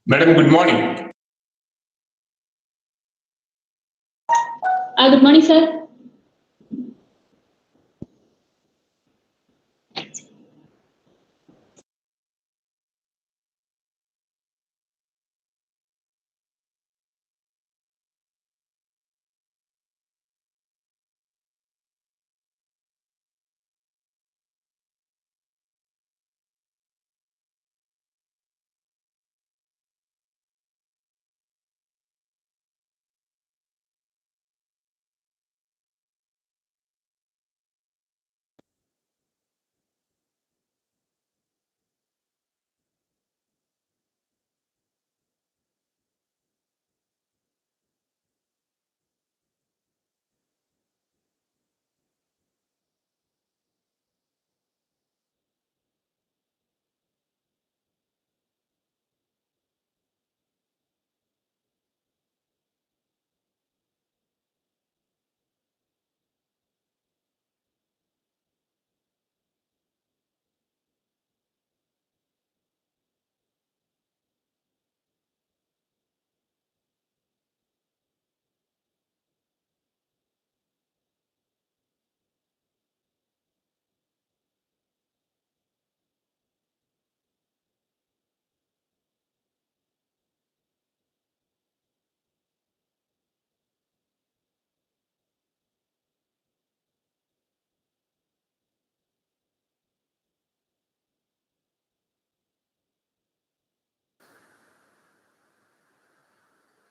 Madam, good morning. Good morning, sir.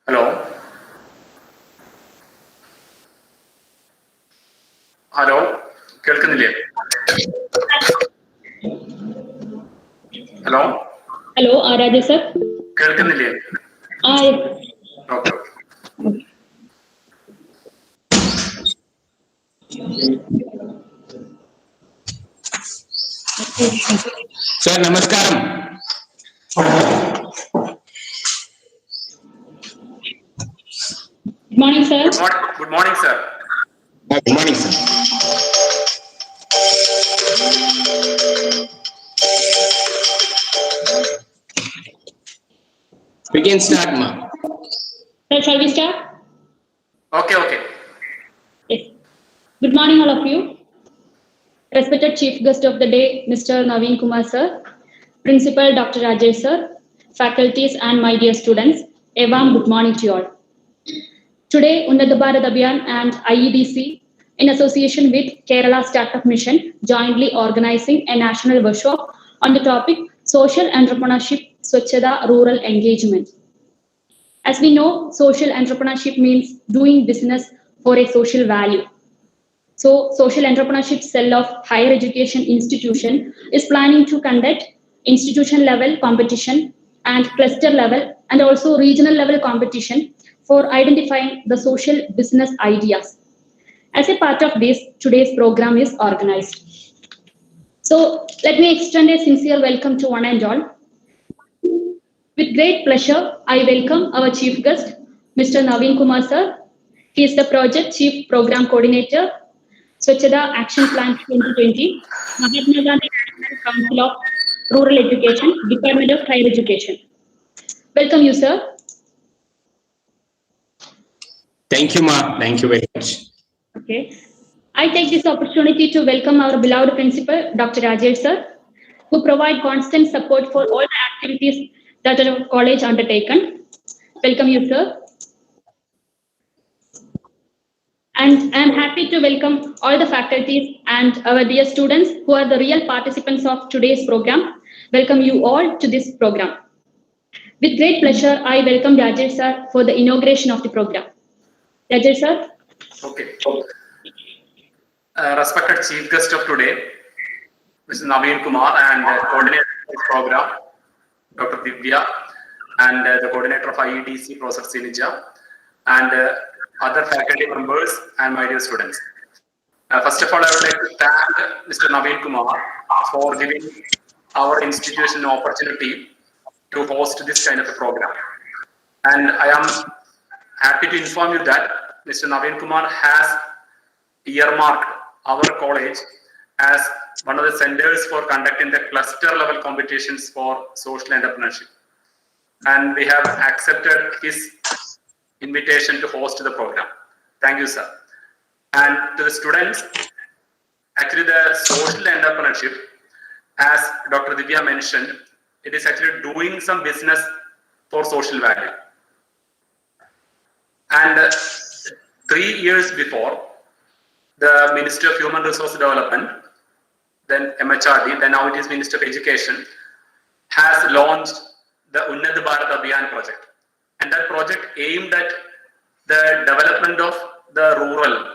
Hello. Hello. കേൾക്കുന്നില്ലേ? Hello. Hello, Rajesh sir. കേൾക്കുന്നില്ലേ? Yes. Okay. Sir, namaskaram. Good morning, sir. Good morning, sir. Good morning, sir. We can start, ma'am. Sir, shall we start? Okay. Yes. Good morning, all of you. Respected Chief Guest of the Day, Mr. Naveen Kumar sir, Principal Dr. Rajesh sir, faculties and my dear students, a warm good morning to you all. Today, Unnata Bharat Abhiyan and IEDC, in association with Kerala Startup Mission, jointly organizing a national workshop on the topic Social Entrepreneurship, Swacchta-Rural Engagement. As we know, social entrepreneurship means doing business for a social value. So, Social Entrepreneurship Cell of Higher Education Institution is planning to conduct institution level competition and cluster level and also regional level competition for identifying the social business ideas. As a part of this, today's program is organized. So, let me extend a sincere welcome to one and all. With great pleasure, I welcome our chief guest, Mr. Naveen Kumar sir. He is the Project Chief Program Coordinator, Swacchta Action Plan 2020, Mahatma Gandhi National Council of Rural Education, Department of Higher Education. Welcome you, sir. Thank you, ma'am. Thank you very much. Okay. I take this opportunity to welcome our beloved principal, Dr. Rajesh sir, who provide constant support for all the activities that our college undertaken. Welcome you, sir. And I am happy to welcome all the faculties and our dear students who are the real participants of today's program. Welcome you all to this program. With great pleasure, I welcome Rajesh sir for the inauguration of the program. Rajesh sir. Okay. Respected chief guest of today, Mr. Naveen Kumar, and coordinator of this program, Dr. Divya, and the coordinator of IEDC, Professor Sinija, and other faculty members and my dear students. First of all, I would like to thank Mr. Naveen Kumar for giving our institution an opportunity to host this kind of a program. And I am happy to inform you that Mr. Naveen Kumar has earmarked our college as one of the centers for conducting the cluster level competitions for social entrepreneurship. and we have accepted his invitation to host the program. Thank you, sir. And to the students, actually the social entrepreneurship, as Dr. Divya mentioned, it is actually doing some business for social value. And 3 years before, the Ministry of Human Resource Development, then MHRD, then now it is Ministry of Education, has launched the Unnat Bharat Abhiyan project. And that project aimed at the development of the rural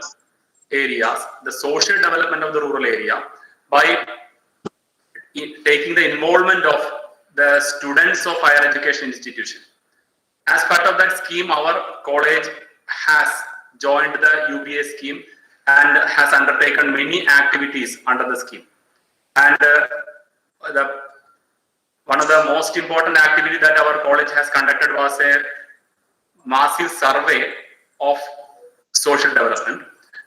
areas, the social development of the rural area, by taking the involvement of the students of higher education institution. As part of that scheme, our college has joined the UBA scheme and has undertaken many activities under the scheme. And one of the most important activity that our college has conducted was a massive survey of social development.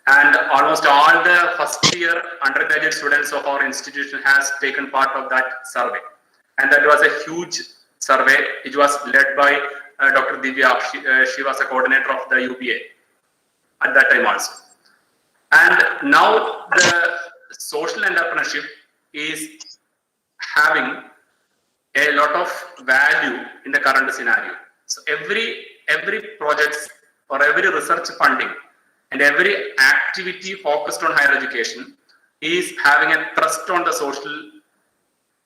And almost all the first year undergraduate students of our institution has taken part of that survey. And that was a huge survey. It was led by Dr. Divya. She was a coordinator of the UBA at that time also. And now the social entrepreneurship is having a lot of value in the current scenario. So every project or every research funding and every activity focused on higher education is having a thrust on the social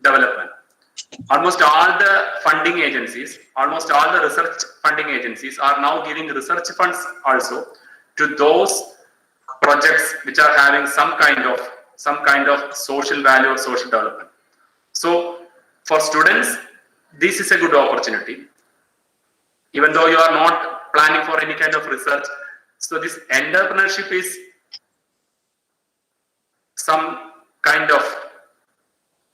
development. Almost all the funding agencies, almost all the research funding agencies are now giving research funds also to those projects which are having some kind of social value or social development. So for students, this is a good opportunity. Even though you are not planning for any kind of research, so this entrepreneurship is some kind of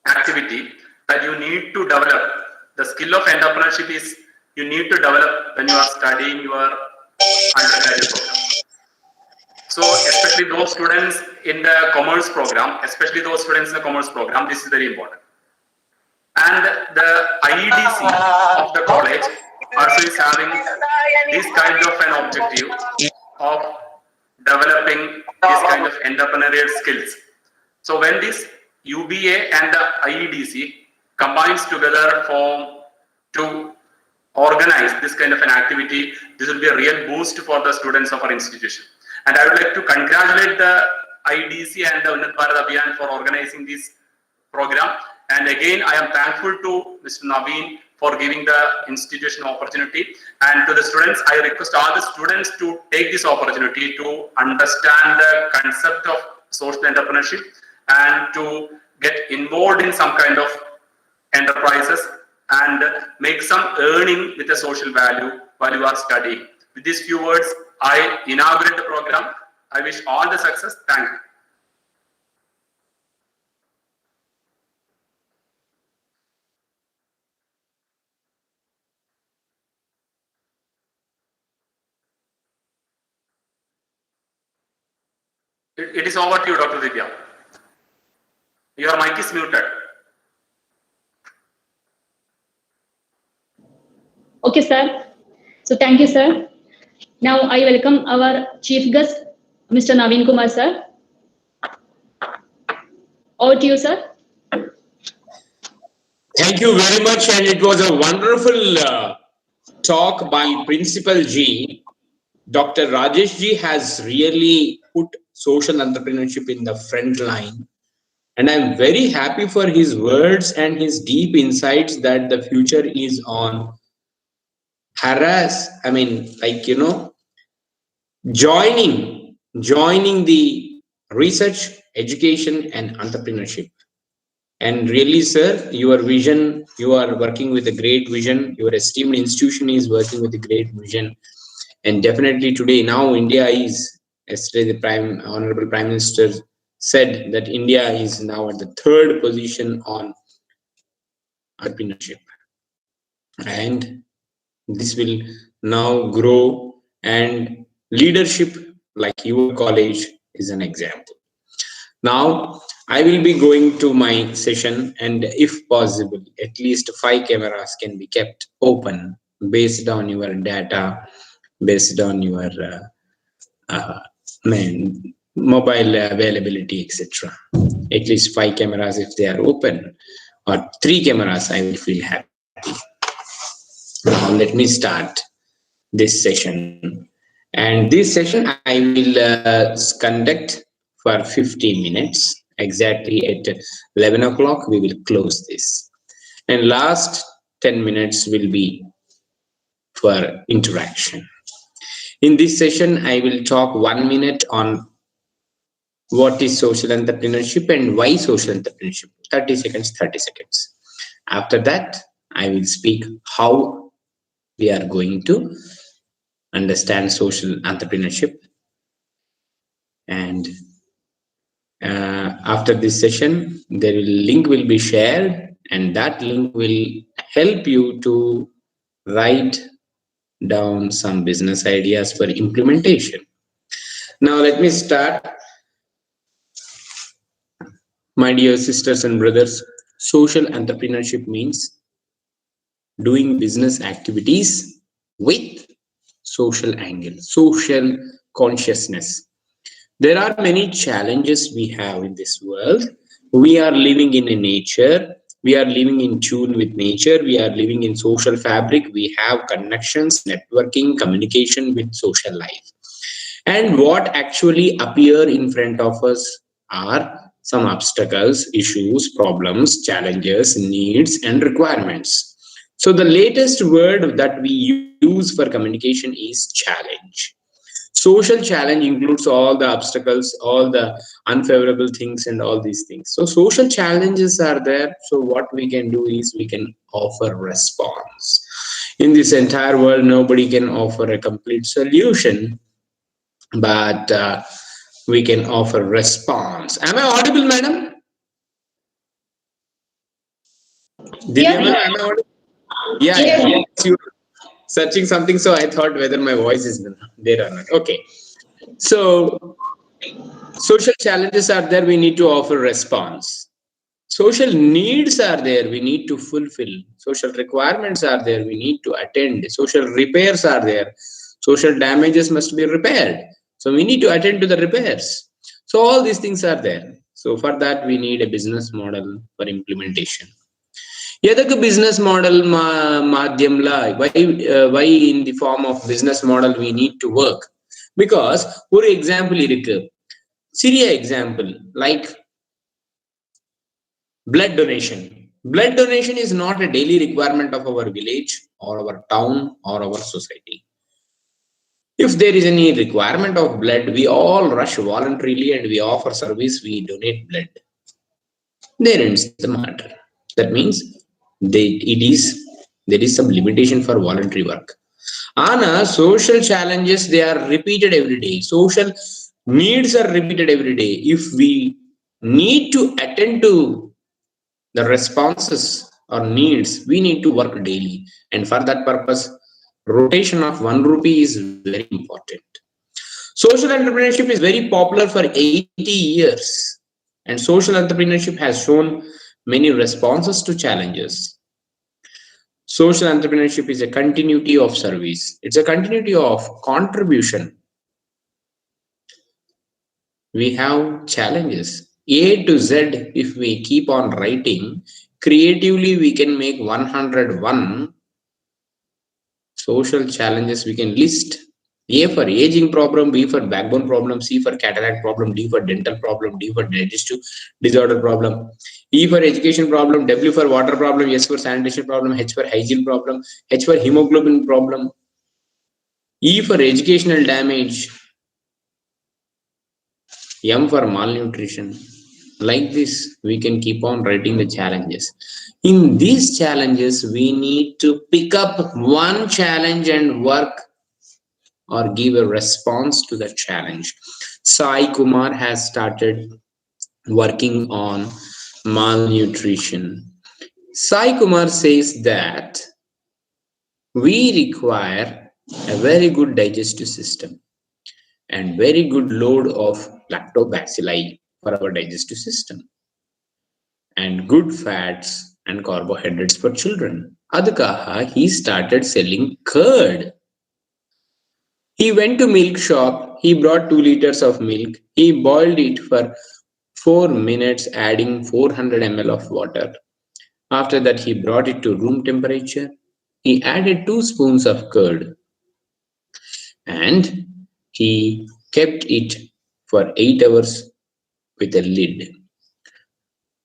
activity that you need to develop. The skill of entrepreneurship is you need to develop when you are studying your undergraduate program. So especially those students in the commerce program, this is very important. And the IEDC of the college also is having this kind of an objective of developing this kind of entrepreneurial skills. So when this UBA and the IEDC combines together to organize this kind of an activity, this will be a real boost for the students of our institution. And I would like to congratulate the IEDC and the Unnat Bharat Abhiyan for organizing this program. And again, I am thankful to Mr. Naveen for giving the institution opportunity. And to the students, I request all the students to take this opportunity to understand the concept of social entrepreneurship and to get involved in some kind of enterprises and make some earning with a social value while you are studying. With these few words, I inaugurate the program. I wish all the success. Thank you. It is over to you, Dr. Divya. Your mic is muted. Okay, sir. So thank you, sir. Now I welcome our chief guest, Mr. Naveen Kumar, sir. Over to you, sir. Thank you very much, and it was a wonderful talk by Principal G. Dr. Rajesh Ji has really put social entrepreneurship in the front line, and I'm very happy for his words and his deep insights that the future is on joining the research, education, and entrepreneurship. And really, sir, your vision, you are working with a great vision. Your esteemed institution is working with a great vision. And definitely today, now India is, yesterday the Honorable Prime Minister said that India is now at the 3rd position on entrepreneurship. And this will now grow, and leadership like your college is an example. Now, I will be going to my session, and if possible, at least 5 cameras can be kept open based on your data, based on your uh, mobile availability, etc. At least 5 cameras, if they are open, or 3 cameras, I will feel happy. Now, let me start this session. And this session I will conduct for 15 minutes. Exactly at 11 o'clock, we will close this. And last 10 minutes will be for interaction. In this session, I will talk 1 minute on what is social entrepreneurship and why social entrepreneurship. 30 seconds, 30 seconds. After that, I will speak how we are going to understand social entrepreneurship. And after this session, there will link will be shared, and that link will help you to write down some business ideas for implementation. Now let me start. My dear sisters and brothers, social entrepreneurship means doing business activities with social angle, social consciousness. There are many challenges we have in this world. We are living in a nature. We are living in tune with nature. We are living in social fabric. We have connections, networking, communication with social life. And what actually appear in front of us are some obstacles, issues, problems, challenges, needs, and requirements. So the latest word that we use for communication is challenge. Social challenge includes all the obstacles, all the unfavorable things, and all these things. So social challenges are there. So what we can do is we can offer response. In this entire world, nobody can offer a complete solution, but we can offer response. Am I audible, madam? Divya, Yeah. am I audible? Yeah, Yes. yes. You searching something, so I thought whether my voice is there or not. Okay. So social challenges are there, we need to offer response. Social needs are there, we need to fulfill. Social requirements are there, we need to attend. Social repairs are there, social damages must be repaired, so we need to attend to the repairs. So all these things are there. So for that we need a business model for implementation. Yadaka business model madhyamla, why in the form of business model we need to work? Because ஒரு example இருக்கு, சிறிய example like blood donation. Blood donation is not a daily requirement of our village or our town or our society. If there is any requirement of blood, we all rush voluntarily and we offer service, we donate blood. There ends the matter. That means there is some limitation for voluntary work. Anna, social challenges, they are repeated every day. Social needs are repeated every day. If we need to attend to the responses or needs, we need to work daily. And for that purpose, rotation of 1 rupee is very important. Social entrepreneurship is very popular for 80 years. And social entrepreneurship has shown many responses to challenges. Social entrepreneurship is a continuity of service. It's a continuity of contribution. We have challenges. A to Z, if we keep on writing, creatively we can make 101 social challenges we can list. A for aging problem, B for backbone problem, C for cataract problem, D for dental problem, D for digestive disorder problem, E for education problem, W for water problem, S for sanitation problem, H for hygiene problem, H for hemoglobin problem, E for educational damage, M for malnutrition. Like this, we can keep on writing the challenges. In these challenges, we need to pick up one challenge and work or give a response to the challenge. Sai Kumar has started working on malnutrition. Sai Kumar says that we require a very good digestive system and very good load of lactobacilli for our digestive system. and good fats and carbohydrates for children. Adakaha, he started selling curd. He went to milk shop. He brought 2 liters of milk. He boiled it for 4 minutes, adding 400 ml of water. After that, he brought it to room temperature. He added 2 spoons of curd and he kept it for 8 hours with a lid.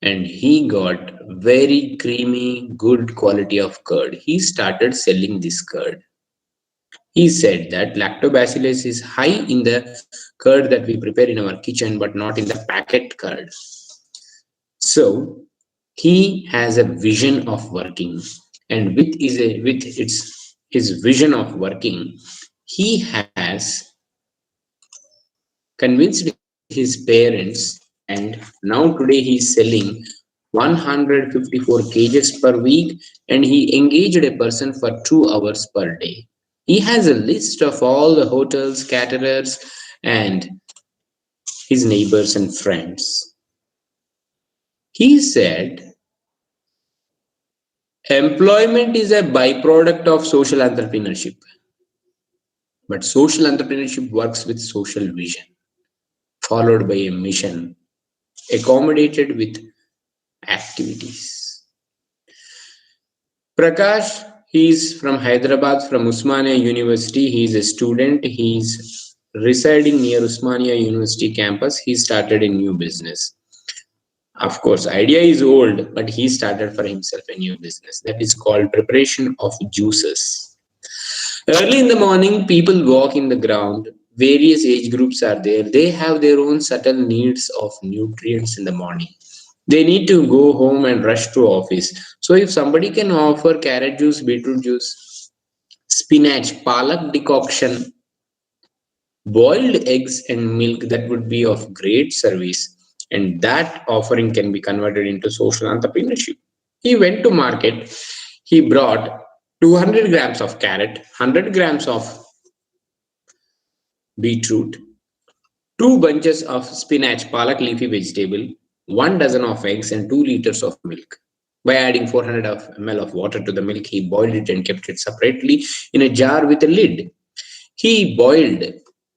And he got very creamy, good quality of curd. He started selling this curd. He said that lactobacillus is high in the curd that we prepare in our kitchen, but not in the packet curd. So he has a vision of working, and his vision of working, he has convinced his parents, and now today he is selling 154 kgs per week, and he engaged a person for 2 hours per day. He has a list of all the hotels, caterers, and his neighbors and friends. He said, employment is a byproduct of social entrepreneurship, but social entrepreneurship works with social vision, followed by a mission, accommodated with activities. Prakash, he is from Hyderabad, from Usmania University. He is a student. He is residing near Usmania University campus. He started a new business. Of course, idea is old, but he started for himself a new business that is called preparation of juices. Early in the morning, people walk in the ground. Various age groups are there. They have their own subtle needs of nutrients in the morning. They need to go home and rush to office. So if somebody can offer carrot juice, beetroot juice, spinach, palak decoction, boiled eggs and milk, that would be of great service, and that offering can be converted into social entrepreneurship. He went to market. He brought 200 grams of carrot, 100 grams of beetroot, 2 bunches of spinach, palak leafy vegetable, 1 dozen of eggs, and 2 liters of milk. By adding 400 ml of water to the milk, he boiled it and kept it separately in a jar with a lid. He boiled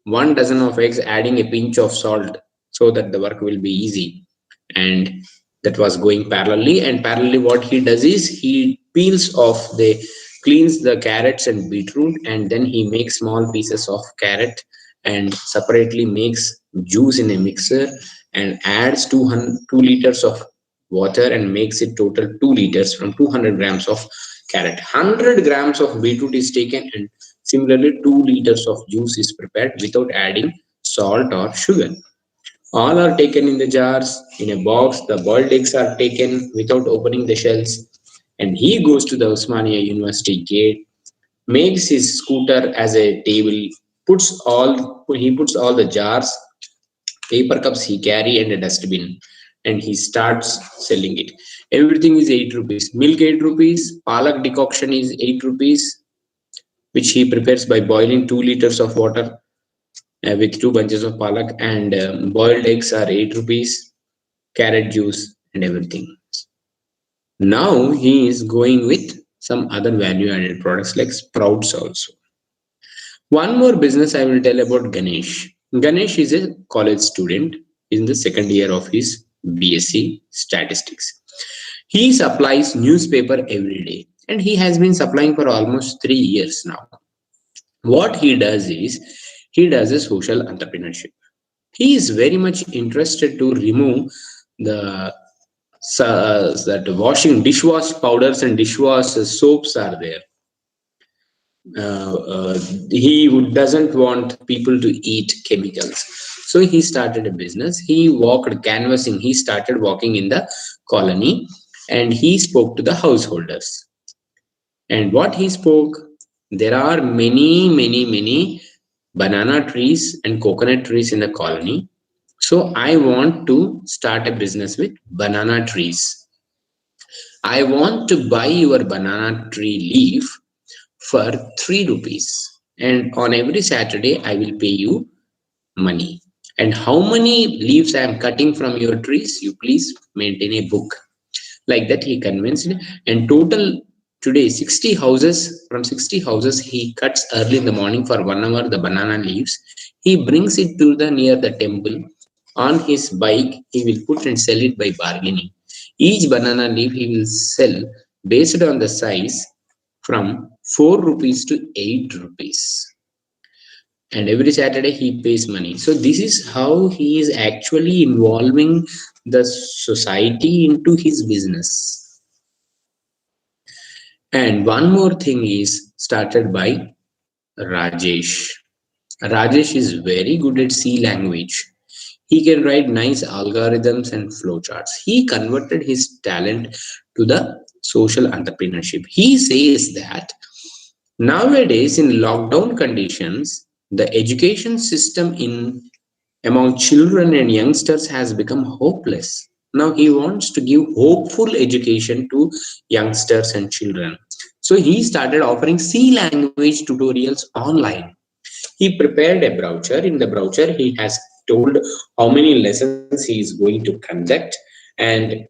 1 dozen of eggs, adding a pinch of salt so that the work will be easy. And that was going parallelly. And parallelly, what he does is he cleans the carrots and beetroot, and then he makes small pieces of carrot and separately makes juice in a mixer and adds 2 liters of water and makes it total 2 liters from 200 grams of carrot. 100 grams of beetroot is taken, and similarly 2 liters of juice is prepared without adding salt or sugar. All are taken in the jars in a box. The boiled eggs are taken without opening the shells, and he goes to the Osmania University gate, makes his scooter as a table, puts all the jars, paper cups he carry, and a dustbin, and he starts selling it. Everything is 8 rupees. Milk 8 rupees, palak decoction is 8 rupees, which he prepares by boiling 2 liters of water with 2 bunches of palak, and boiled eggs are 8 rupees, carrot juice, and everything. Now he is going with some other value added products like sprouts also. One more business I will tell about Ganesh. Ganesh is a college student in the second year of his BSc statistics. He supplies newspaper every day, and he has been supplying for almost 3 years now. What he does is he does a social entrepreneurship. He is very much interested to remove the that washing dishwash powders and dishwash soaps are there. He doesn't want people to eat chemicals, so he started a business. He walked canvassing. He started walking in the colony, and he spoke to the householders. And what he spoke, there are many banana trees and coconut trees in the colony. So I want to start a business with banana trees. I want to buy your banana tree leaf for 3 rupees. And on every Saturday, I will pay you money. And how many leaves I am cutting from your trees, you please maintain a book. Like that he convinced, and total today 60 houses, from 60 houses he cuts early in the morning for 1 hour the banana leaves. He brings it to the near the temple. On his bike he will put and sell it by bargaining. Each banana leaf he will sell based on the size from 4 rupees to 8 rupees, and every Saturday he pays money. So this is how he is actually involving the society into his business. And one more thing is started by Rajesh. Rajesh is very good at C language. He can write nice algorithms and flowcharts. He converted his talent to the social entrepreneurship. He says that nowadays in lockdown conditions, the education system in among children and youngsters has become hopeless. Now he wants to give hopeful education to youngsters and children. So he started offering C language tutorials online. He prepared a brochure. In the brochure, he has told how many lessons he is going to conduct and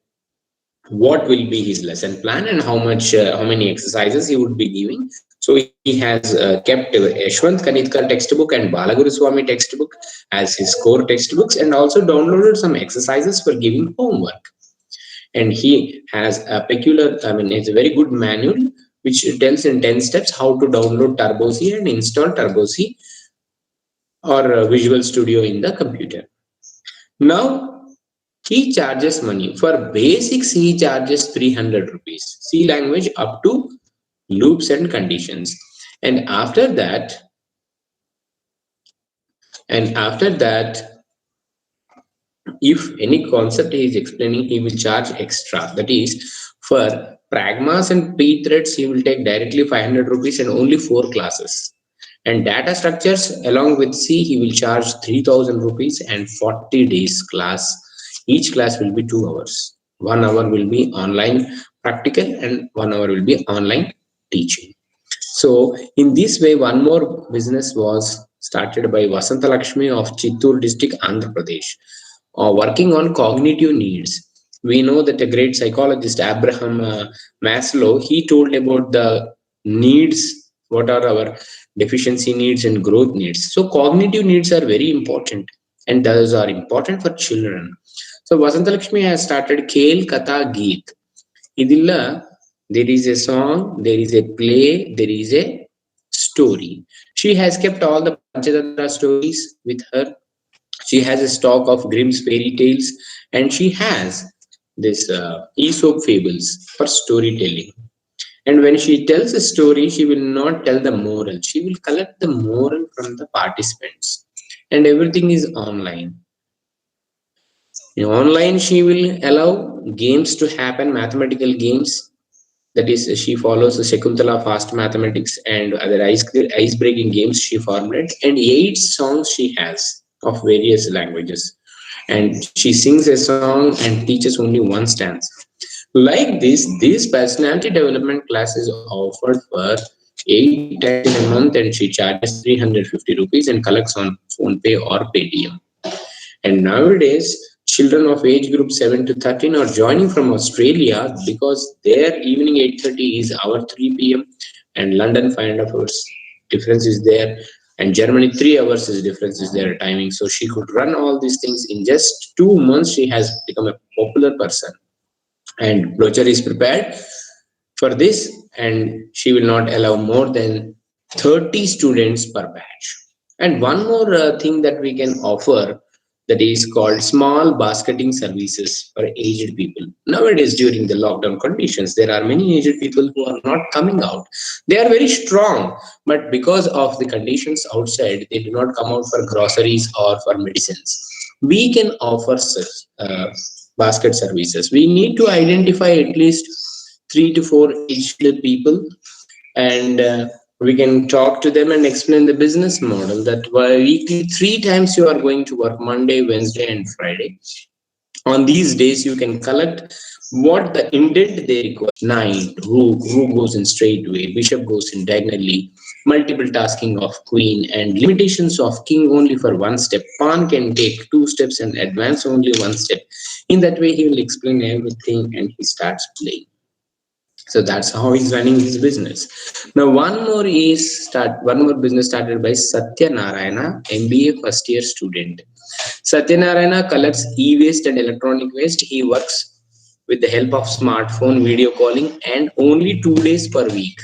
what will be his lesson plan and how many exercises he would be giving. So he has kept Yashwant Kanitkar textbook and Balaguru Swami textbook as his core textbooks, and also downloaded some exercises for giving homework. And he has a peculiar, it's a very good manual which tells in 10 steps how to download Turbo C and install Turbo C or Visual Studio in the computer. Now he charges money. For basics, he charges 300 rupees. C language up to loops and conditions. And after that, if any concept he is explaining, he will charge extra. That is, for pragmas and p-threads, he will take directly 500 rupees and only 4 classes. And data structures along with C, he will charge 3000 rupees and 40 days class. Each class will be 2 hours. 1 hour will be online practical and 1 hour will be online teaching. So in this way, one more business was started by Vasanta Lakshmi of Chittoor district, Andhra Pradesh, working on cognitive needs. We know that a great psychologist, Abraham Maslow, he told about the needs, what are our deficiency needs and growth needs. So cognitive needs are very important, and those are important for children. So Vasanta Lakshmi has started Kel Katha Geet. Idilla, there is a song, there is a play, there is a story. She has kept all the Panchatattva stories with her. She has a stock of Grimm's fairy tales, and she has this Aesop fables for storytelling. And when she tells a story, she will not tell the moral. She will collect the moral from the participants. And everything is online. Online, she will allow games to happen, mathematical games. That is, she follows the Shakuntala fast mathematics and other ice-breaking games she formulated. And 8 songs she has of various languages. And she sings a song and teaches only 1 stanza. Like this personality development class is offered for 8 times in a month, and she charges 350 rupees and collects on PhonePe or Paytm. And nowadays, children of age group 7 to 13 are joining from Australia because their evening 8:30 is our 3 p.m. and London 5.5 hours difference is there, and Germany 3 hours is difference is their timing. So she could run all these things in just 2 months. She has become a popular person. And brochure is prepared for this, and she will not allow more than 30 students per batch. And one more thing that we can offer, that is called small basketing services for aged people. Nowadays, during the lockdown conditions, there are many aged people who are not coming out. They are very strong, but because of the conditions outside, they do not come out for groceries or for medicines. We can offer basket services. We need to identify at least 3 to 4 aged people, and we can talk to them and explain the business model that weekly 3 times you are going to work, Monday, Wednesday and Friday. On these days you can collect what the indent they require. Knight, rook goes in straight way, bishop goes in diagonally, multiple tasking of queen, and limitations of king only for one step. Pawn can take two steps and advance only one step. In that way, he will explain everything and he starts playing. So that's how he's running his business. Now, one more business started by Satya Narayana, MBA first year student. Satya Narayana collects e-waste and electronic waste. He works with the help of smartphone, video calling, and only 2 days per week.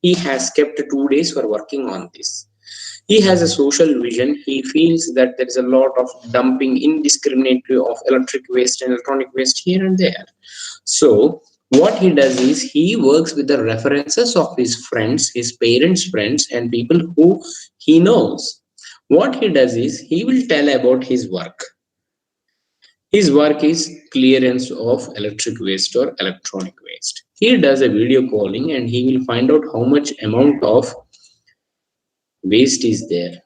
He has kept 2 days for working on this. He has a social vision. He feels that there is a lot of dumping indiscriminately of electric waste and electronic waste here and there. So what he does is he works with the references of his friends, his parents' friends, and people who he knows. What he does is he will tell about his work. His work is clearance of electric waste or electronic waste. He does a video calling and he will find out how much amount of waste is there,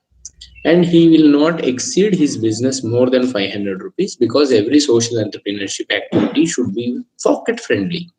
and he will not exceed his business more than 500 rupees, because every social entrepreneurship activity should be pocket friendly.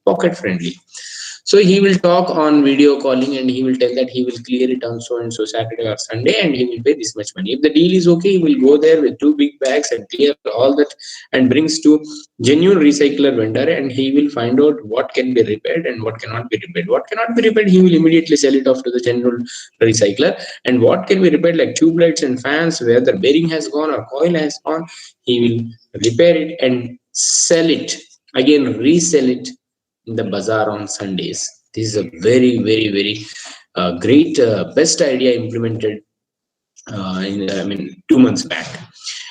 So he will talk on video calling and he will tell that he will clear it on so and so Saturday or Sunday and he will pay this much money. If the deal is okay, he will go there with two big bags and clear all that and brings to genuine recycler vendor, and he will find out what can be repaired and what cannot be repaired. What cannot be repaired, he will immediately sell it off to the general recycler, and what can be repaired like tube lights and fans where the bearing has gone or coil has gone, he will repair it and sell it again, resell it in the bazaar on Sundays. This is a very great best idea implemented I mean 2 months back.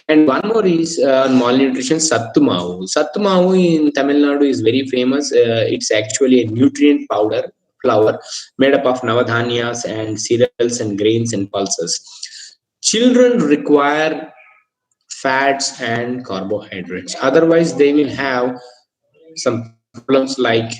And one more is malnutrition, Sattu Mavu. Sattu Mavu in Tamil Nadu is very famous. It's actually a nutrient powder flour made up of navadhanyas and cereals and grains and pulses. Children require fats and carbohydrates. Otherwise, they will have some problems like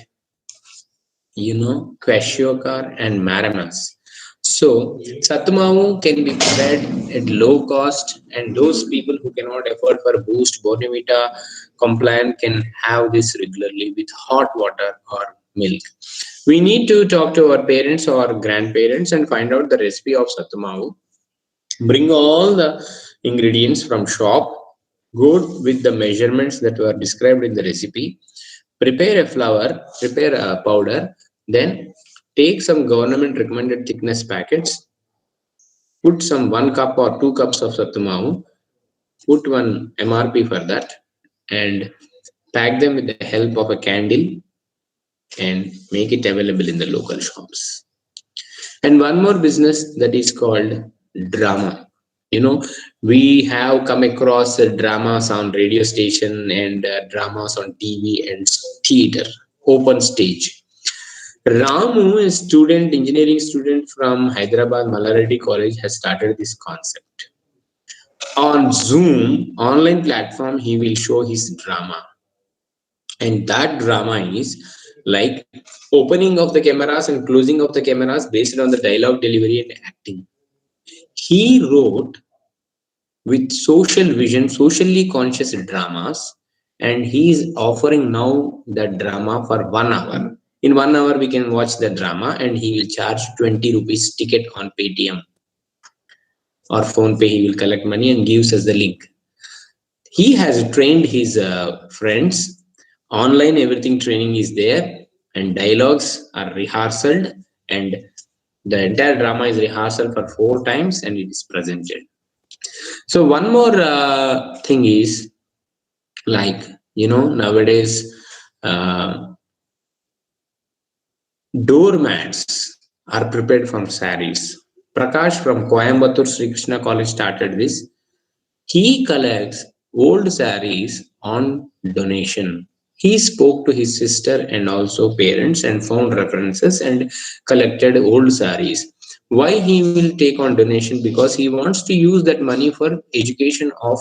kwashiorkor and maramas. So Satmavu can be prepared at low cost, and those people who cannot afford for Boost, Bonavita, Complan can have this regularly with hot water or milk. We need to talk to our parents or grandparents and find out the recipe of Satmavu. Bring all the ingredients from shop, go with the measurements that were described in the recipe, prepare a powder, then take some government recommended thickness packets, put some 1 cup or 2 cups of sattu mavu, put one MRP for that, and pack them with the help of a candle and make it available in the local shops. And one more business that is called drama. We have come across dramas on radio station and dramas on TV and theater, open stage. Ramu, a engineering student from Hyderabad Mallareddy College, has started this concept. On Zoom, online platform, he will show his drama. And that drama is like opening of the cameras and closing of the cameras based on the dialogue delivery and acting. He wrote with social vision, socially conscious dramas, and he is offering now the drama for 1 hour. In 1 hour, we can watch the drama, and he will charge 20 rupees ticket on Paytm or PhonePe. He will collect money and gives us the link. He has trained his friends. Online, everything training is there, and dialogues are rehearsed, and the entire drama is rehearsed for 4 times, and it is presented. So one more thing is, like, nowadays doormats are prepared from saris. Prakash from Coimbatore Sri Krishna College started this. He collects old saris on donation. He spoke to his sister and also parents and found references and collected old saris. Why he will take on donation? Because he wants to use that money for education of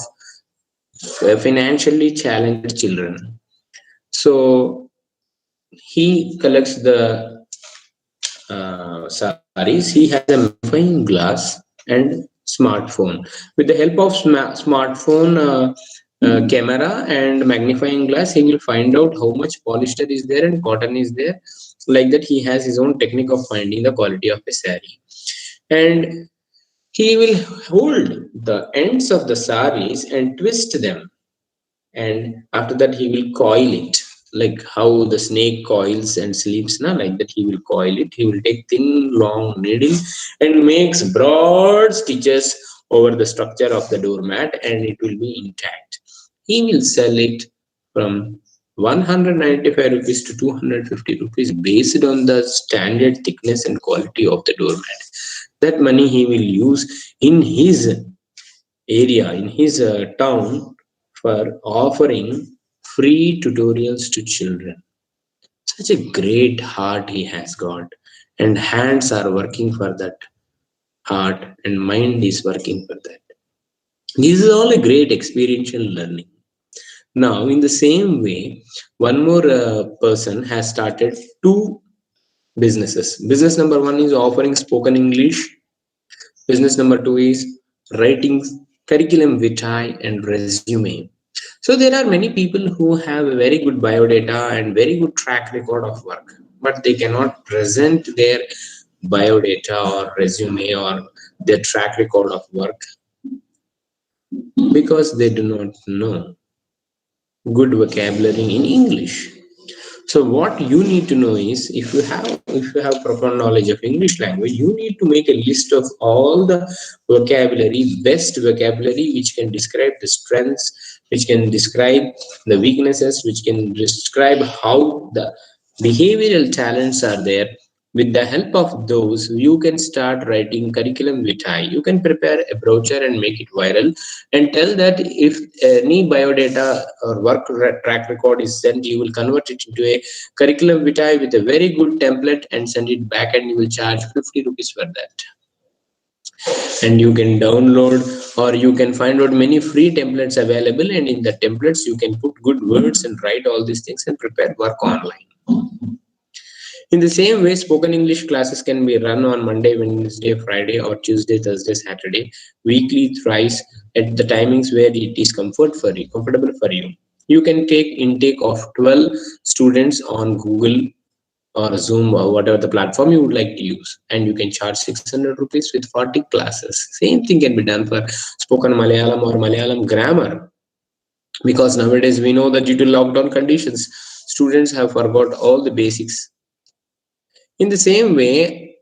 financially challenged children. So he collects the saris. He has a magnifying glass and smartphone. With the help of smartphone camera and magnifying glass, he will find out how much polyester is there and cotton is there. Like that, he has his own technique of finding the quality of a saree. and he will hold the ends of the saris and twist them, and after that he will coil it like how the snake coils and sleeps now, like that he will coil it. He will take thin long needle and makes broad stitches over the structure of the doormat, and it will be intact. He will sell it from 195 rupees to 250 rupees based on the standard thickness and quality of the doormat. That money he will use in his area, in his town, for offering free tutorials to children. Such a great heart he has got, and hands are working for that heart, and mind is working for that. This is all a great experiential learning. Now, in the same way, one more person has started two businesses. Business number one is offering spoken English. Business number two is writing curriculum vitae and resume. So there are many people who have a very good biodata and very good track record of work, but they cannot present their biodata or resume or their track record of work because they do not know good vocabulary in English. So what you need to know is, if you have proper knowledge of English language, you need to make a list of all the vocabulary, best vocabulary, which can describe the strengths, which can describe the weaknesses, which can describe how the behavioral talents are there. With the help of those, you can start writing curriculum vitae. You can prepare a brochure and make it viral, and tell that if any biodata or track record is sent, you will convert it into a curriculum vitae with a very good template and send it back, and you will charge 50 rupees for that. And you can download, or you can find out many free templates available, and in the templates you can put good words and write all these things and prepare work online. In the same way, spoken English classes can be run on Monday, Wednesday, Friday, or Tuesday, Thursday, Saturday, weekly, thrice, at the timings where it is comfortable for you. You can take intake of 12 students on Google or Zoom or whatever the platform you would like to use, and you can charge 600 rupees with 40 classes. Same thing can be done for spoken Malayalam or Malayalam grammar, because nowadays we know that due to lockdown conditions, students have forgot all the basics. In the same way,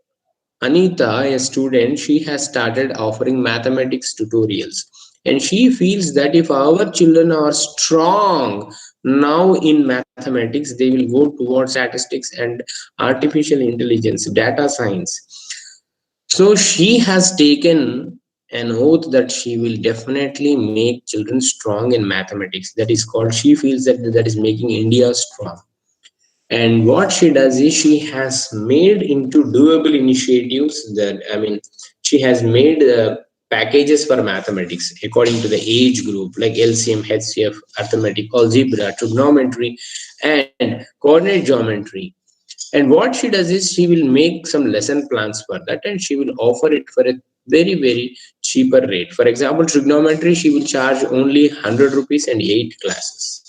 Anita, a student, she has started offering mathematics tutorials. And she feels that if our children are strong now in mathematics, they will go towards statistics and artificial intelligence, data science. So she has taken an oath that she will definitely make children strong in mathematics. That is called, she feels that is making India strong. And what she does is, she has made into doable initiatives that, I mean, she has made packages for mathematics according to the age group, like LCM, HCF, arithmetic, algebra, trigonometry, and coordinate geometry. And what she does is, she will make some lesson plans for that, and she will offer it for a very cheaper rate. For example, trigonometry, she will charge only 100 rupees and 8 classes.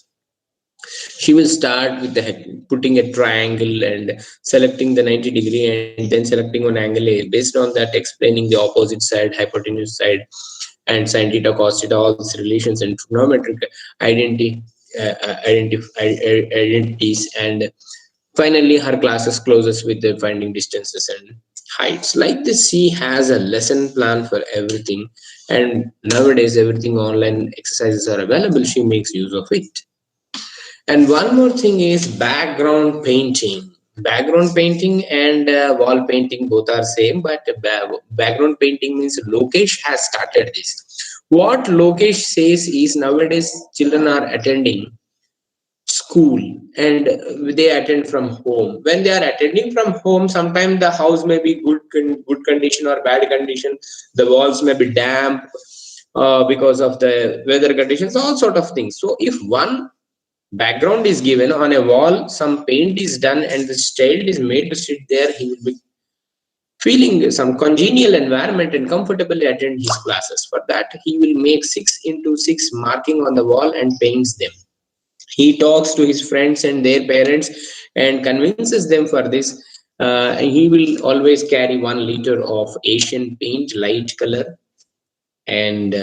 She will start with putting a triangle and selecting the 90-degree, and then selecting one angle A. Based on that, explaining the opposite side, hypotenuse side, and sine theta, cos theta, all these relations and trigonometric identities. And finally, her classes closes with the finding distances and heights. Like this, she has a lesson plan for everything. And nowadays, everything online exercises are available. She makes use of it. And one more thing is background painting. Background painting and wall painting both are same, but background painting means Lokesh has started this. What Lokesh says is, nowadays children are attending school and they attend from home. When they are attending from home, sometimes the house may be good condition or bad condition. The walls may be damp because of the weather conditions, all sort of things. So if one background is given on a wall, some paint is done, and the child is made to sit there, he will be feeling some congenial environment and comfortably attend his classes. For that, he will make 6x6 marking on the wall and paints them. He talks to his friends and their parents and convinces them for this. He will always carry 1 liter of Asian paint, light color, and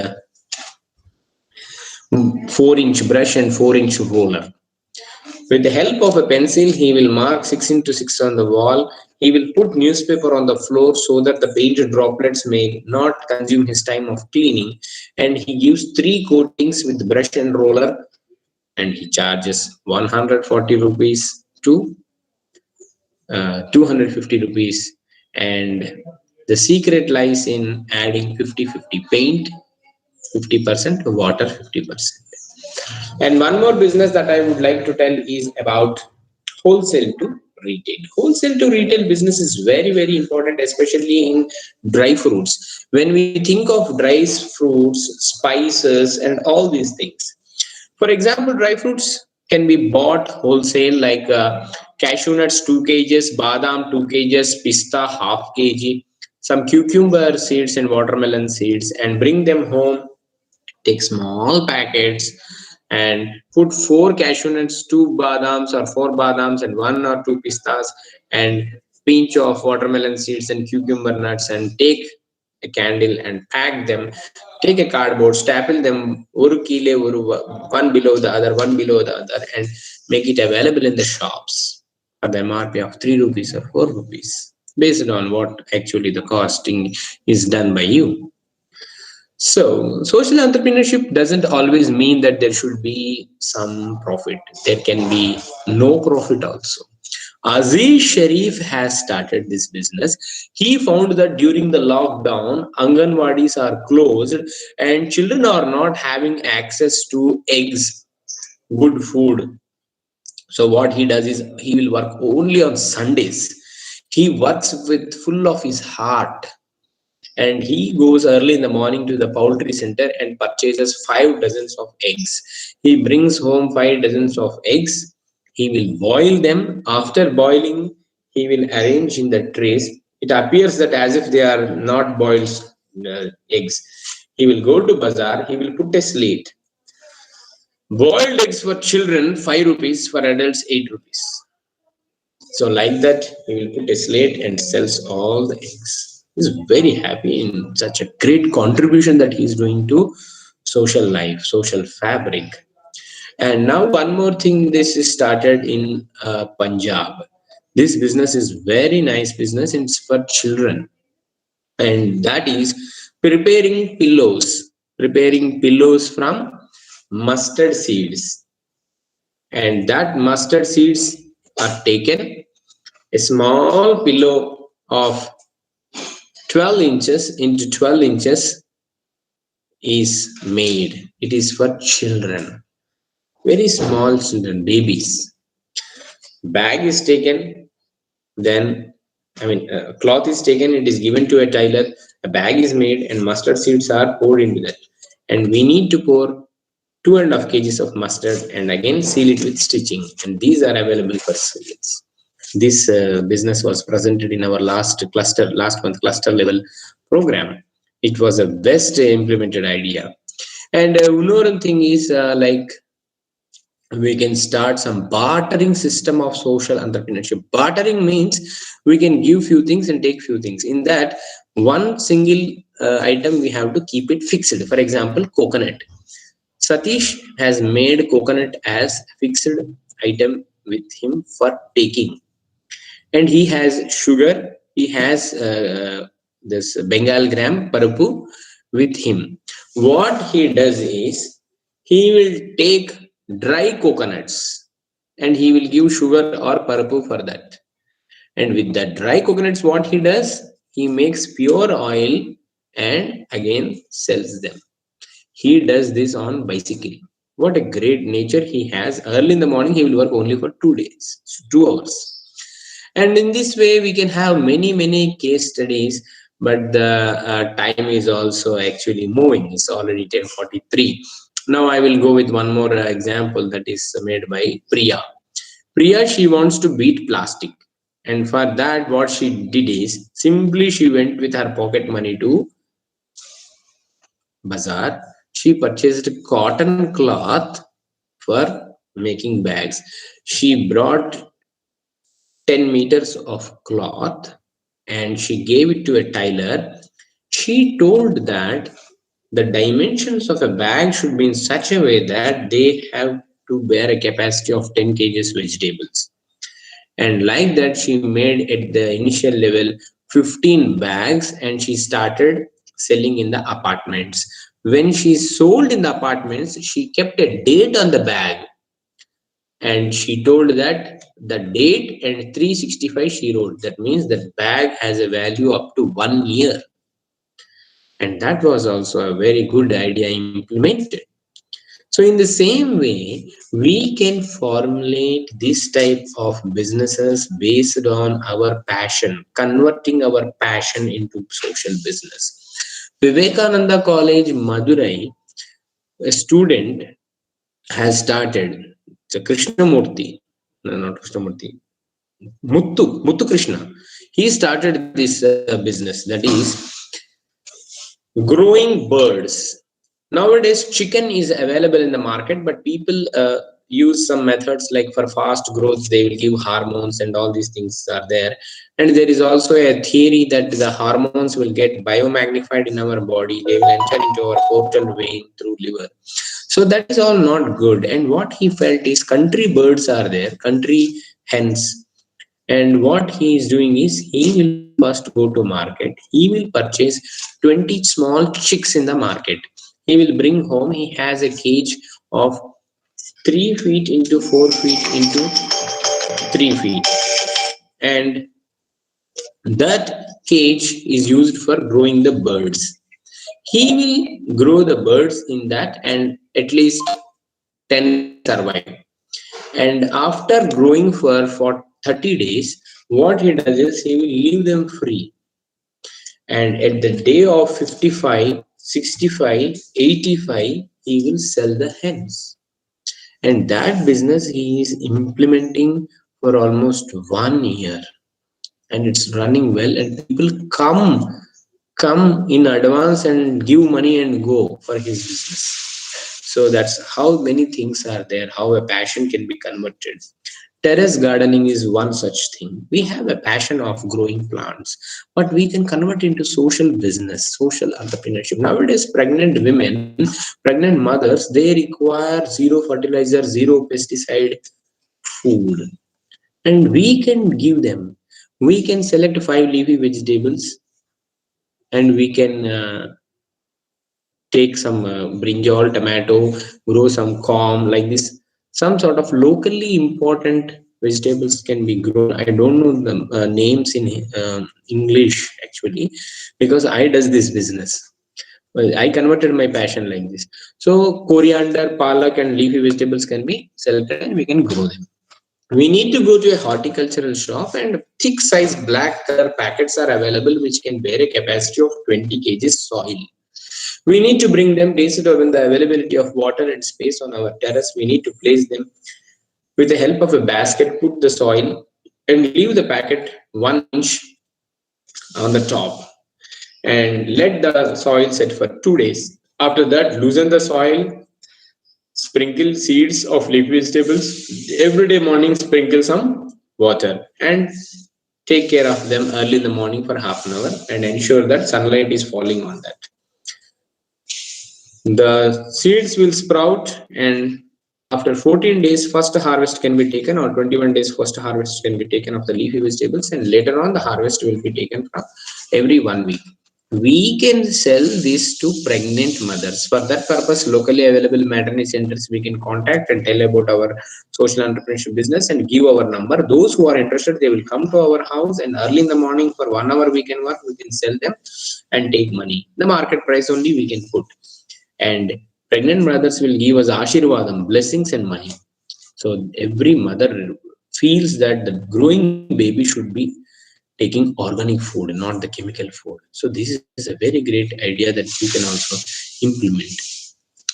4-inch brush and 4-inch roller. With the help of a pencil, he will mark 6 into 6 on the wall. He will put newspaper on the floor so that the paint droplets may not consume his time of cleaning. And he gives 3 coatings with brush and roller, and he charges 140 rupees to 250 rupees. And the secret lies in adding 50-50 paint, 50% water, 50%. And one more business that I would like to tell is about wholesale to retail. Wholesale to retail business is very, very important, especially in dry fruits. When we think of dry fruits, spices, and all these things. For example, dry fruits can be bought wholesale, like cashew nuts 2 kgs, badam 2 kgs, pista half kg, some cucumber seeds and watermelon seeds, and bring them home. Take small packets and put 4 cashew nuts, 2 badams or 4 badams, and 1 or 2 pistas, and pinch of watermelon seeds and cucumber nuts, and take a candle and pack them. Take a cardboard, staple them one below the other, one below the other, and make it available in the shops for the MRP of 3 rupees or 4 rupees, based on what actually the costing is done by you. So, social entrepreneurship doesn't always mean that there should be some profit. There can be no profit also. Aziz Sharif has started this business. He found that during the lockdown, Anganwadis are closed and children are not having access to eggs, good food. So what he does is he will work only on Sundays. He works with full of his heart, and he goes early in the morning to the poultry center and purchases 5 dozens of eggs. He brings home 5 dozens of eggs. He will boil them. After boiling, he will arrange in the trays. It appears that as if they are not boiled eggs. He will go to bazaar. He will put a slate. Boiled eggs for children 5 rupees, for adults 8 rupees. So like that, he will put a slate and sells all the eggs. He's very happy in such a great contribution that he's doing to social life, social fabric. And now one more thing, this is started in Punjab. This business is very nice business. It's for children, and that is preparing pillows from mustard seeds. And that mustard seeds are taken. A small pillow of 12 inches into 12 inches is made. It is for children, very small children, babies. Bag is taken, then cloth is taken, it is given to a tailor, a bag is made, and mustard seeds are poured into that. And we need to pour 2.5 kgs of mustard and again seal it with stitching. And these are available for sales. This business was presented in our last month cluster level program. It was a best implemented idea. And another thing is like we can start some bartering system of social entrepreneurship. Bartering means we can give few things and take few things. In that, one single item we have to keep it fixed. For example, coconut. Satish has made coconut as fixed item with him for taking. And he has sugar, he has this Bengal gram parapu with him. What he does is he will take dry coconuts and he will give sugar or parapu for that. And with the dry coconuts, what he does, he makes pure oil and again sells them. He does this on bicycle. What a great nature he has. Early in the morning, he will work only for 2 days, 2 hours. And in this way, we can have many case studies, but the time is also actually moving. It's already 10:43. Now I will go with one more example that is made by Priya. Priya, she wants to beat plastic. And for that, what she did is simply she went with her pocket money to bazaar. She purchased cotton cloth for making bags. She brought 10 meters of cloth and she gave it to a tailor. She told that the dimensions of a bag should be in such a way that they have to bear a capacity of 10 kgs vegetables. And like that, she made at the initial level 15 bags and she started selling in the apartments. When she sold in the apartments, she kept a date on the bag and she told that the date and 365 she wrote. That means that bag has a value up to 1 year. And that was also a very good idea implemented. So in the same way, we can formulate this type of businesses based on our passion, converting our passion into social business. Vivekananda College, Madurai, a student has started, it's a Krishnamurti, no, not Krishnamurti, Muthu Krishna. He started this business, that is growing birds. Nowadays, chicken is available in the market, but people use some methods like for fast growth, they will give hormones and all these things are there. And there is also a theory that the hormones will get biomagnified in our body. They will enter into our portal vein through liver. So that is all not good. And what he felt is country birds are there, country hens. And what he is doing is he will first go to market. He will purchase 20 small chicks in the market. He will bring home. He has a cage of 3 feet into 4 feet into 3 feet. And that cage is used for growing the birds. He will grow the birds in that and at least 10 survive. And after growing for 30 days, what he does is he will leave them free. And at the day of 55, 65, 85, he will sell the hens. And that business he is implementing for almost 1 year. And it's running well. And people come in advance and give money and go for his business. So that's how many things are there, how a passion can be converted. Terrace gardening is one such thing. We have a passion of growing plants, but we can convert into social business, social entrepreneurship. Nowadays, pregnant women, pregnant mothers, they require zero fertilizer, zero pesticide food. And we can give them. We can select 5 leafy vegetables and we can take some brinjal, tomato, grow some corn like this. Some sort of locally important vegetables can be grown. I don't know the names in English actually, because I does this business. Well, I converted my passion like this. So coriander, palak, and leafy vegetables can be selected, and we can grow them. We need to go to a horticultural shop, and thick size black color packets are available, which can bear a capacity of 20 kg soil. We need to bring them based on the availability of water and space on our terrace. We need to place them with the help of a basket, put the soil and leave the packet 1 inch on the top and let the soil set for 2 days. After that, loosen the soil, sprinkle seeds of leafy vegetables. Every day morning, sprinkle some water and take care of them early in the morning for half an hour and ensure that sunlight is falling on that. The seeds will sprout, and after 14 days, first harvest can be taken, or 21 days, first harvest can be taken of the leafy vegetables, and later on the harvest will be taken from every 1 week. We can sell this to pregnant mothers. For that purpose, locally available maternity centers we can contact and tell about our social entrepreneurship business and give our number. Those who are interested, they will come to our house, and early in the morning for 1 hour we can work, we can sell them and take money. The market price only we can put. And pregnant mothers will give us ashirvadam, blessings and money. So every mother feels that the growing baby should be taking organic food, not the chemical food. So this is a very great idea that you can also implement.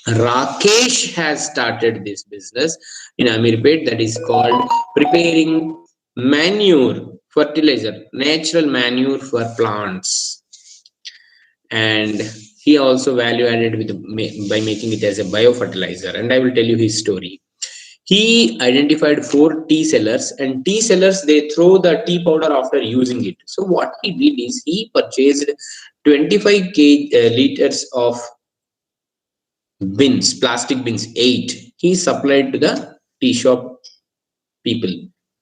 Rakesh has started this business in Amirpet that is called preparing manure, fertilizer, natural manure for plants. And he also value added with by making it as a biofertilizer, and I will tell you his story. He identified 4 tea sellers, and tea sellers, they throw the tea powder after using it. So what he did is he purchased 25 liters of bins, plastic bins, 8. He supplied to the tea shop people.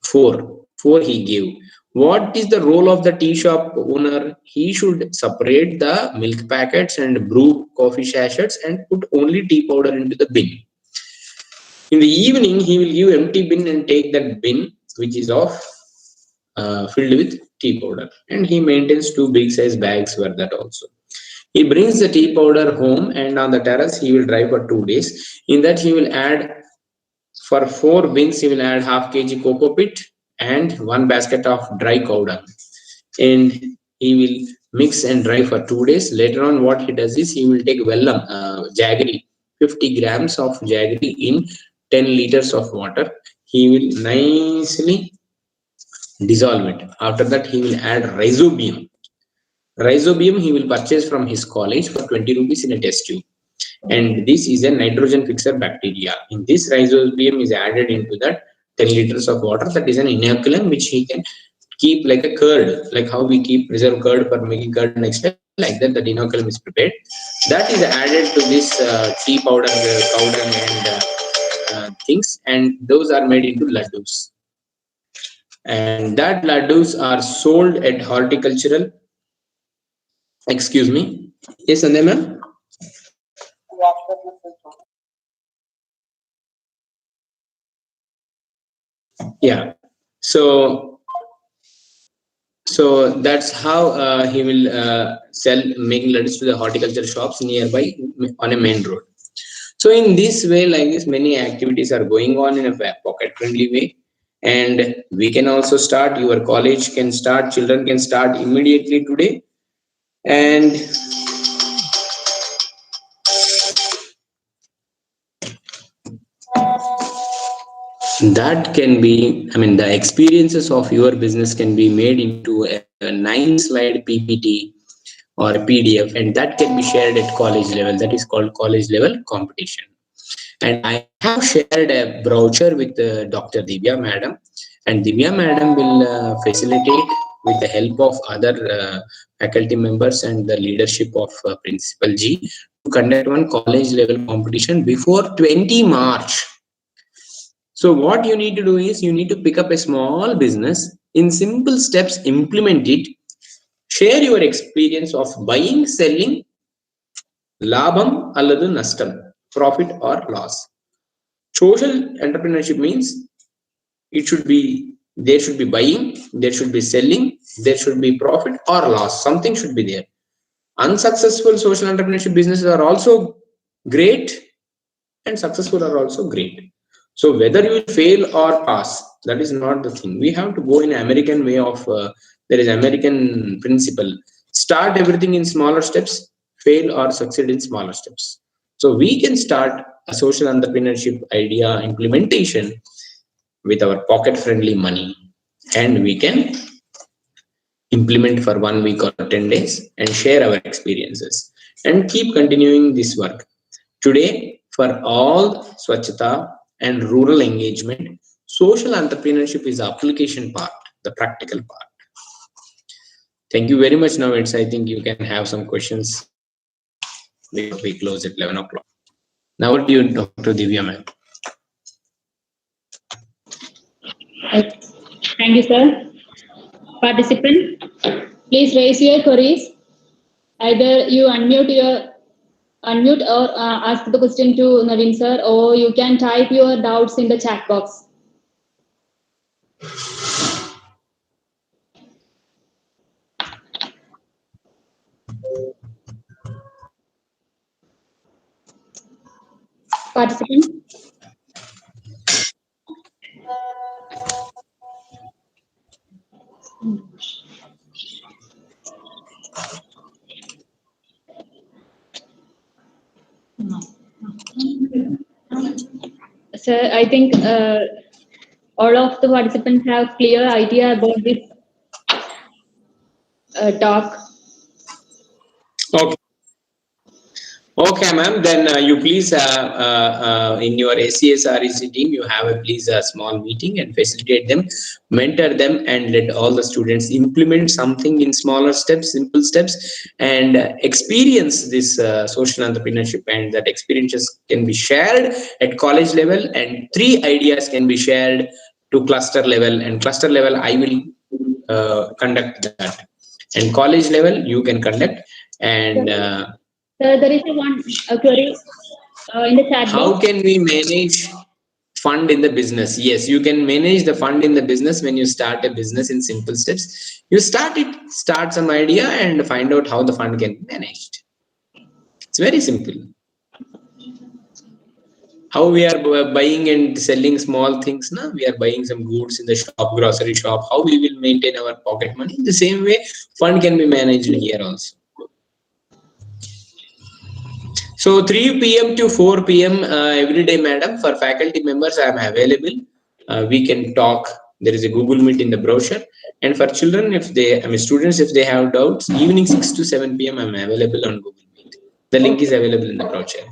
Four he gave. What is the role of the tea shop owner? He should separate the milk packets and brew coffee sachets and put only tea powder into the bin. In the evening, he will give empty bin and take that bin, which is filled with tea powder, and he maintains 2 big size bags for that also. He brings the tea powder home, and on the terrace he will dry for 2 days. In that he will add, for 4 bins, he will add half kg cocoa pit and 1 basket of dry cow dung, and he will mix and dry for 2 days. Later on, what he does is he will take vellam, jaggery, 50 grams of jaggery in 10 liters of water. He will nicely dissolve it. After that, he will add rhizobium. Rhizobium he will purchase from his college for 20 rupees in a test tube. And this is a nitrogen fixer bacteria. In this, rhizobium is added into that 10 liters of water. That is an inoculum which he can keep like a curd, like how we keep preserved curd for making curd next time. Like that, the inoculum is prepared. That is added to this tea powder, powder and things, and those are made into laddus. And that laddus are sold at horticultural. Excuse me. Yes, Sandhya ma'am. Yeah. So that's how he will sell making laddus to the horticulture shops nearby on a main road. So in this way, like this, many activities are going on in a pocket friendly way, and we can also start. Your college can start. Children can start immediately today, and that can be, I mean, the experiences of your business can be made into a 9-slide PPT or a PDF, and that can be shared at college level. That is called college level competition. And I have shared a brochure with Dr. Divya madam, and Divya madam will facilitate with the help of other faculty members and the leadership of Principal G to conduct one college level competition before 20 March. So what you need to do is you need to pick up a small business, in simple steps implement it, share your experience of buying, selling, labham alladu nashtam, profit or loss. Social entrepreneurship means it should be, there should be buying, there should be selling, there should be profit or loss, something should be there. Unsuccessful social entrepreneurship businesses are also great, and successful are also great. So whether you will fail or pass, that is not the thing. We have to go in American way of there is American principle: start everything in smaller steps, fail or succeed in smaller steps. So we can start a social entrepreneurship idea implementation with our pocket friendly money, and we can implement for 1 week or 10 days and share our experiences and keep continuing this work. Today, for all Swacchta and rural engagement, social entrepreneurship is the application part, the practical part. Thank you very much. Now I think you can have some questions before we close at 11 o'clock. Now to you, Dr. Divya ma'am. Thank you, sir. Participant, please raise your queries. Either you unmute or ask the question to Naveen sir, or you can type your doubts in the chat box. Participant. Sir, I think all of the participants have clear idea about this talk. Okay. Okay, ma'am. Then you please, in your SCSREC team, you have a small meeting and facilitate them, mentor them, and let all the students implement something in smaller steps, simple steps, and experience this social entrepreneurship. And that experiences can be shared at college level, and 3 ideas can be shared to cluster level. And cluster level, I will conduct that, and college level you can conduct. And There is a query in the chat how box. can we manage fund in the business? Yes, you can manage the fund in the business. When you start a business in simple steps, you start some idea and find out how the fund can be managed. It's very simple. How we are buying and selling small things now, we are buying some goods in the shop, grocery shop. How we will maintain our pocket money? In the same way, fund can be managed here also. So 3 p.m. to 4 p.m. Every day, madam, for faculty members, I am available. We can talk. There is a Google Meet in the brochure. And for children, students, if they have doubts, evening 6 to 7 p.m. I am available on Google Meet. The link is available in the brochure.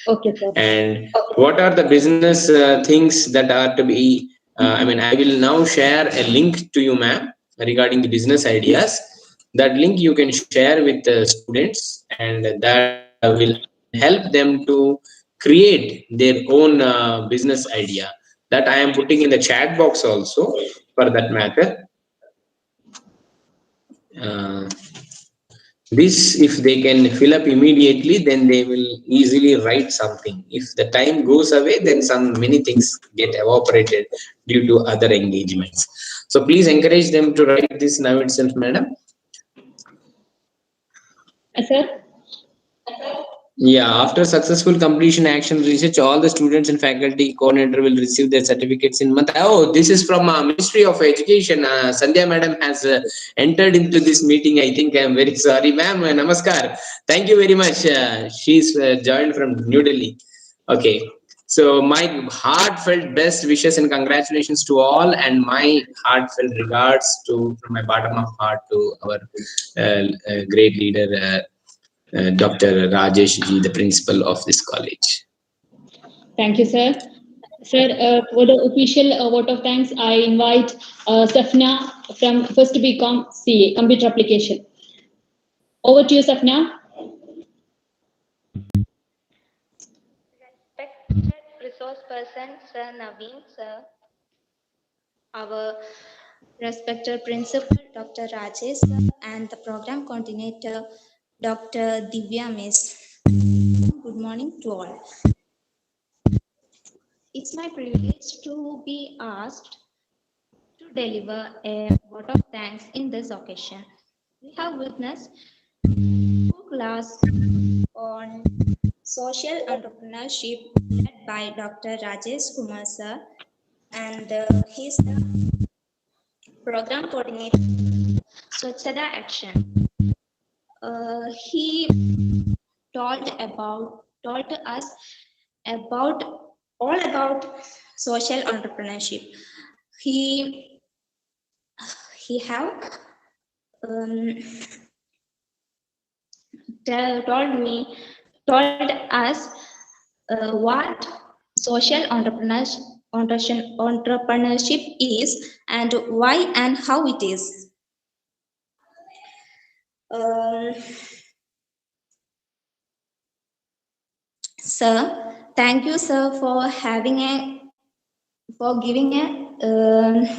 Okay, sir. And what are the business things that are to be? I will now share a link to you, ma'am, regarding the business ideas. That link you can share with the students, and that will help them to create their own business idea. That I am putting in the chat box also, for that matter. This, if they can fill up immediately, then they will easily write something. If the time goes away, then many things get evaporated due to other engagements. So please encourage them to write this now itself, madam. Sir? Yeah, after successful completion action research, all the students and faculty coordinator will receive their certificates in month. Oh, this is from Ministry of Education. Sandhya madam has entered into this meeting. I think I am very sorry, ma'am. Namaskar. Thank you very much. She's joined from New Delhi. Okay. So my heartfelt best wishes and congratulations to all, and my heartfelt regards from my bottom of heart to our great leader, Dr. Rajesh ji, the principal of this college. Thank you, sir. Sir, for the official vote of thanks, I invite Safna from First BCom CA, Computer Application. Over to you, Safna. Respected resource person, Sir Naveen, sir. Our respected principal, Dr. Rajesh, sir, and the program coordinator, Dr. Divya Miss. Good morning to all. It's my privilege to be asked to deliver a vote of thanks in this occasion. We have witnessed 2 class on social entrepreneurship led by Dr. Rajesh Kumar sir, and he's the program coordinator Swacchta Action. He told us about all about social entrepreneurship. He have told us what social entrepreneurship is, and why and how it is. Sir, thank you, sir, for giving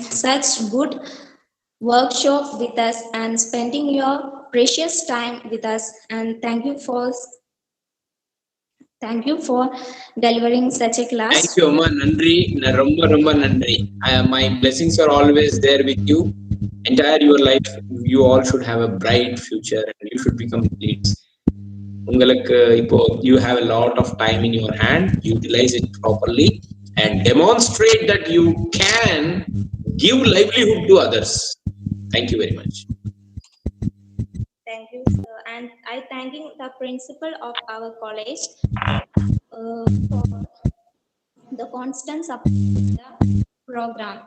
such good workshop with us and spending your precious time with us. And thank you for delivering such a class. Thank you, Amma. Nandri, Romba Romba Nandri. My blessings are always there with you. Entire your life, you all should have a bright future, and you should become leaders. You have a lot of time in your hand. Utilize it properly and demonstrate that you can give livelihood to others. Thank you very much. Thank you, sir. And I thanking the principal of our college for the constant support of the program.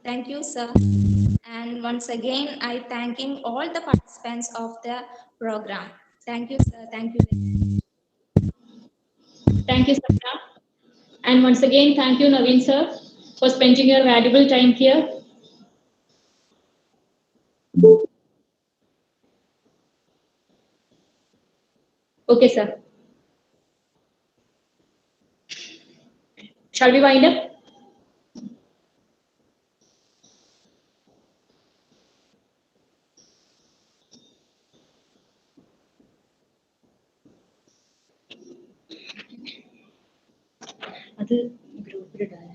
Thank you, sir. And once again, I thanking all the participants of the program. Thank you, sir. Thank you very much. Thank you, Swacchta. And once again, thank you, Naveen sir, for spending your valuable time here. Okay, sir. Shall we wind up? അത് ഗ്രൂപ്പിലിടാൻ